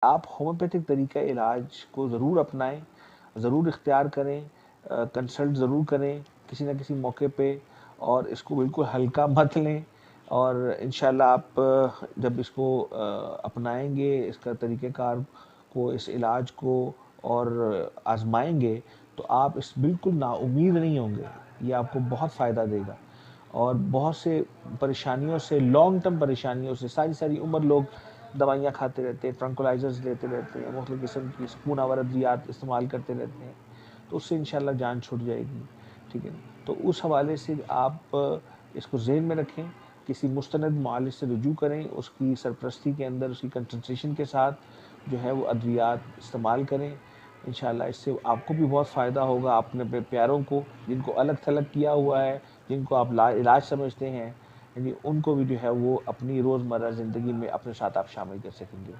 आप होम्योपैथिक तरीका इलाज को ज़रूर अपनाएँ, ज़रूर इख्तियार करें, कंसल्ट ज़रूर करें किसी न किसी मौके पे और इसको बिल्कुल हल्का मत लें और इंशाअल्लाह आप जब इसको अपनाएँगे, इसका तरीक़ेकार को, इस इलाज को और आज़माएँगे, तो आप इस बिल्कुल नाउम्मीद नहीं होंगे। ये आपको बहुत फ़ायदा देगा और बहुत से परेशानियों से, लॉन्ग टर्म परेशानियों से सारी-सारी उम्र लोग दवाइयाँ खाते रहते हैं, ट्रैंक्विलाइज़र्स लेते रहते हैं, मुख्तलिफ़ किस्म की सुकून आवर अद्वियात इस्तेमाल करते रहते हैं, तो उससे इंशाअल्लाह जान छूट जाएगी, ठीक है? तो उस हवाले से आप इसको ज़हन में रखें, किसी मुस्तनद मुआलिज से रुजू करें, उसकी सरपरस्ती के अंदर, उसकी कंसल्टेशन के साथ जो है वो अद्वियात इस्तेमाल करें। इंशाअल्लाह इससे आपको भी बहुत फ़ायदा होगा, अपने अपने प्यारों को, जिनको अलग-थलग किया हुआ है, जिनको आप ला इलाज समझते हैं, यानी उनको भी जो है वो अपनी रोज़मर्रा ज़िंदगी में अपने साथ आप शामिल कर सकेंगे।